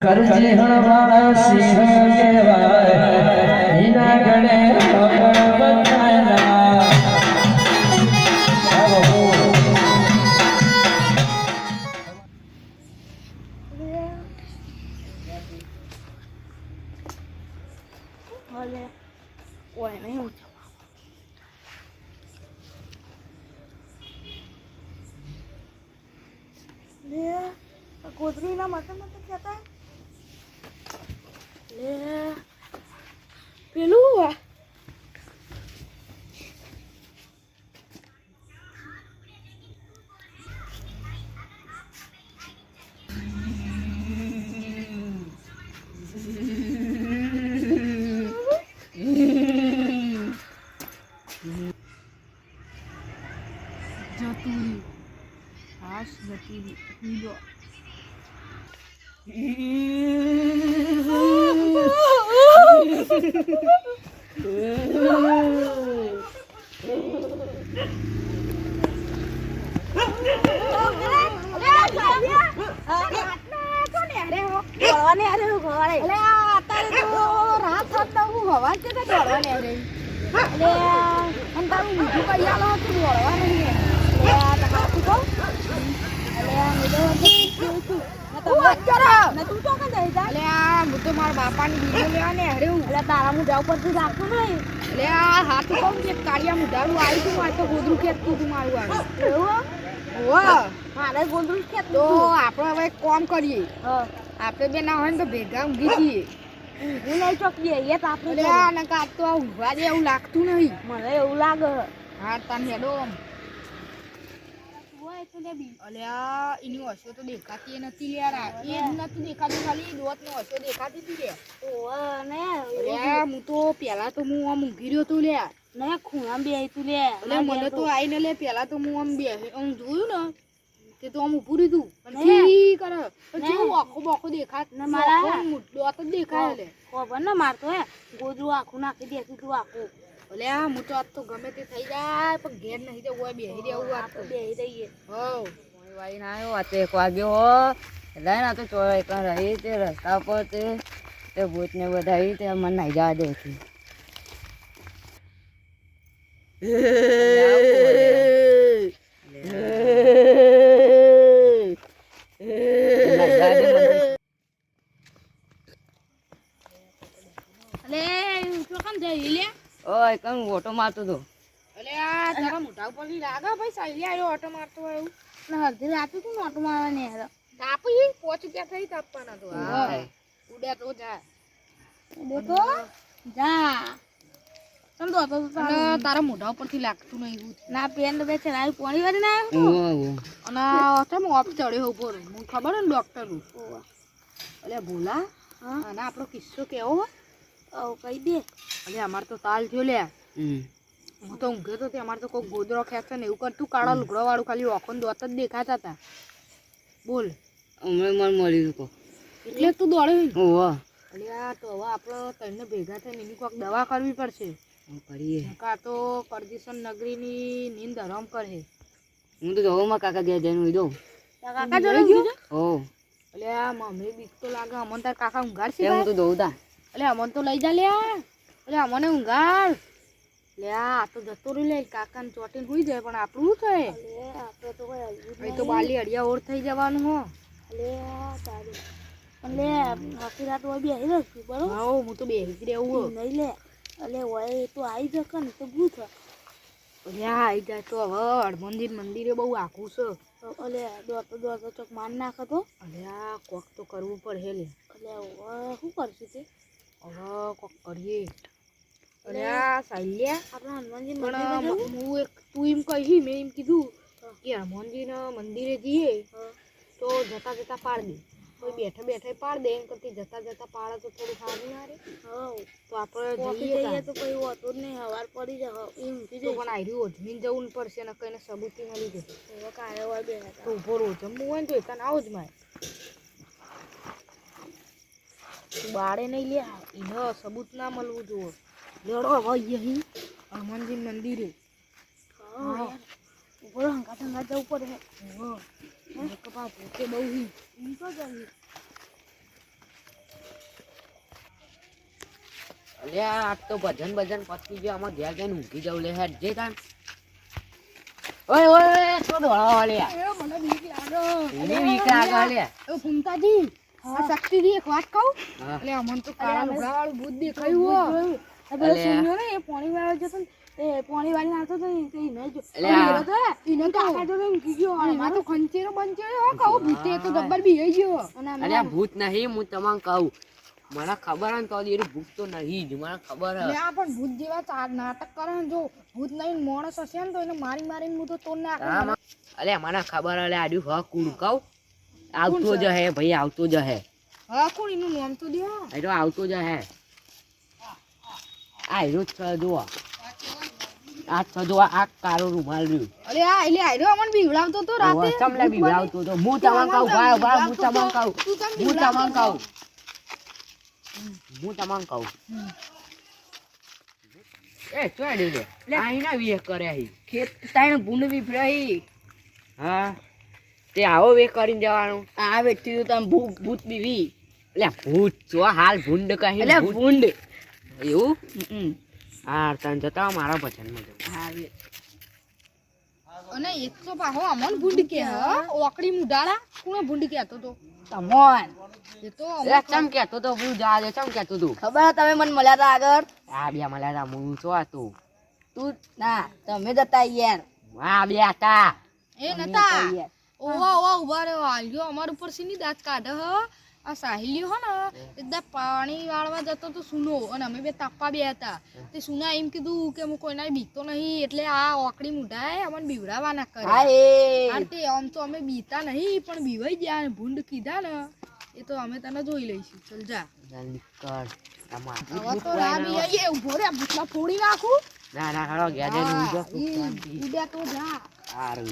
કરજી હણવાળા સિંહ કહેવાય એના ગળે પકડ બતાના ઓય નહીં લે ગોદરીના મટન મટન કહેતા લે પેલું જતુરી હાશ જતુરી પીલો બાપાની બીજો લેવા ને અરે એટલે તારા મુઢા ઉપરથી રાખવું નહીં એટલે આ હાથ કહું કે કાળિયા મુઢાનું આવ્યું તું મારે તો ગોદરું ખેંચતું તું મારું આવ્યું મારે ગોદરું ખેંચ તો આપણે હવે કોમ કરીએ આપણે બે ના હોય ને તો ભેગા ઊંઘી જઈએ ઊંઘી નહીં ચોકીએ એ તો આપણે આ તો ઊંઘવા દે એવું લાગતું નહીં મને એવું લાગે હા તને હેડો અલ્યા એની હસો તો દેખાતી નથી યાર એ નથી દેખાતી ખાલી દોત નો હસો દેખાતી હતી રે ને હું તો પેલા તો હું આમ ઊંઘી રહ્યો તો લે ને ખૂણા બેહી તું લે એટલે મને તો આઈને લે પેલા તો હું આમ બેહી આમ જોયું ને કે તો આમ ઊભું રહ્યું પણ ઠીક કરે પણ જેવું આખો બાખો દેખાત ને મારા દોત જ દેખાય લે ખબર ને મારતો હે ગોદરું આખું નાખી દેતું તું આખું અલ્યા હું તો આજ તો ગમે તે થઈ જાય પણ ઘેર નહીં તો ઓય બેહી રહેવું આ તો બેહી રહીએ હો વાઈ ના આવ્યો આ તો 1 વાગ્યો હો એટલે ના તો ચોરો એકલા રહી તે રસ્તા પર તે ભૂતને વધાવી તે મને નાઈ જવા દે છે ઓય કમ ઓટો મારતો તો અલે આ તારા મોઢા ઉપરથી લાગે ભાઈ સાઈલી આયો ઓટો મારતો હોય એવું ને હરધી રાતું તું ઓટો મારવા ને હેર તાપી 5 રૂપિયા થઈ તાપવાના તો હા ઉડે તો જા ઉડે તો જા તમ તો તારા મોઢા ઉપરથી લાગતું નહીં ના પેન તો બે ચલાવી પાણી વાળી ના આવ્યો અને ઓટો ઓપ ચડ્યો ઉપર મને ખબર ને ડોક્ટર નું અલે ભોલા અને આપણો કિસ્સો કેવો કઈ દે અલે અમાર તો તાલ થયો લે હું તો ઊંઘે તો તે અમારે તો કોઈ ગોદરો ખેંચે ને એવું કરતું કાળા લુગડા વાળું ખાલી ઓખો ને દોત જ દેખાતા હતા બોલ હમણાં મને મળ્યું કો એટલે તું દોડ્યો ઓહો અલે આ તો હવે આપણે તઈને ભેગા થઈને એની કોઈક દવા કરવી પડશે કરીએ કાં તો કરદીસન નગરીની નીંદ હરામ કરે હું તો જવું માં કાકા ગયા જઈને દઉં કાકા જોડે ગયો હો અલે આ મમ્મી બીક તો લાગે અમન તાર કાકા ઊંઘાડશે હું તો દઉં તા અલે અમન તો લઈ જા લે અલે અમને ઊંઘાડ લે આ તો જતો રહ્યું લે કાકાને ચોટીને હોઈ જાય પણ આપણું થાય આપણે તો કોઈ તો બાલી અડિયા ઓર થઈ જવાનું હો લે તારી પણ લે આખી રાત હોય બેહી રહેશું બરોબર હા હું તો બેહી જ રહેવું નહીં લે અલે હોય તો આવી જશે ને તો ભૂત અલે આવી જાય તો હવે મંદિરે બહુ આખું છે અલે દોડતો ચોક માર નાખે તો અલે આ કોક તો કરવું પડે લે અલે શું કરશું તે હવે કોક કરીએ અરે આ સાલ્યા આપણા હનુમાનજી મંદિરે હું એક તું એમ કહી મેં એમ કીધું કે હનુમાનજીના મંદિરે જઈએ તો જતા જતા પાડ દે કોઈ બેઠા બેઠા પાડ દે એમ કરતી જતા જતા પાડે તો થોડું સારું ના રે તો આપણે જઈએ તો કોઈ હોતું જ નહીં હવાર પડી જાય એમ કીધું પણ આર્યું ઓજમીન જવું પડશે ને કઈને સબૂતી મળી જશે હવે કાલે હોય બે તો ઉભો રહો જમવું હોય ને તો એકાને આવો જ મારે તું બાળે નહીં લે એને સબૂત ના મળવું જોવે લેડો હવે અહીં હનુમાનજી મંદિરે ઉપર હંગા જવું પડે કપા ભૂતે બહુ ઈ તો જઈએ અલે આ તો ભજન પતી ગયો આમાં ઘેર જઈને ઊંઘી જાવ લે હેડ જે તાન ઓય ઓય તો દોડા લે એ મને બીક લાગે એની વીક લાગે લે એ ફૂમતાજી આ શક્તિજી એક વાત કહું હા. એટલે અમન તો કાળા લુગડાવાળું ભૂત દેખાયું હો આ પેલો અલ્યા. સુન્યો ને એ પાણી વાળો જતો ને એ પાણી વાળી આવતો તો ને તે નહીં જો અલ્યા. એને કાકા તો ઊંઘી ગયો અને એમાં તો ખંચેરો બંચેરો હો કહું ભૂતે તો ગબ્બર બી હઈ ગયો અને અરે આ ભૂત નહીં હું તમને કહું મને ખબર હે ને તો એનું ભૂત તો નહીં જ મને ખબર હે આ પણ ભૂત જેવા ચાર નાટક કરે ને જો ભૂત નહીં માણસ હશે ને તો એને મારી મારીને હું તો તોડ નાખું અલે મને ખબર હે આડ્યું હ કુડ કહું આવતો જ હે ભાઈ આવતો જ હે હા કોણ એનું નામ તો દે એ તો આવતો જ હે આ હીરો જ છે જુઓ આ છે જુઓ આ કાળો રૂમાલ રહ્યું અરે આ એટલે આયરો અમન બીવડાવતો તો રાતે ચમલે બીવડાવતો તો હું તમને કહું ભાઈ હું તમને કહું હું તમને કહું એ ચોડી લે આઈ ના વીએ કરે હી ખેત તાણ ભૂંડ બીફરાઈ હા તે આવો વે કરીને જવાનું આ વ્યક્તિ તો તમ ભૂત બીવી એટલે ભૂત જો હાલ ભૂંડ કહી એટલે ભૂંડ એવું હા તને જતા મારા ભજનમાં જવું અને એક તો પાહો અમન ભૂંડ કે હ ઓકડી મુડાળા કોણ ભૂંડ કેતો તો તમોન એ તો એ ચમ કેતો તો હું જા દે ચમ કેતો તું ખબર તમે મને મળ્યા તા આગળ આ બે મળ્યા હું છો તું તું ના તમે જતા યાર આ બે હતા એ નતા ઓવા ઓવા ઉભા રહ્યો આલ્યો અમાર ઉપર સીની દાંત કાઢે હ આ સાહિલ્યો હો ને એકદમ પાણી વાળવા જતો તો સુનો અને અમે બે તાપા બે હતા તે સુના એમ કીધું કે હું કોઈના બીતો નહીં એટલે આ ઓકડી મુઢાય અમને બીવડાવાના કરે આ તે આમ તો અમે બીતા નહીં પણ બીવાઈ ગયા ને ભૂંડ કીધા ને એ તો અમે તને જોઈ લઈશું ચલ જા જલ્દી કર હવે તો ના બીએ ઉભો રે ભૂતમાં ફોડી નાખું ના ના હાલો ગયા દે ઈડે તો જા સારું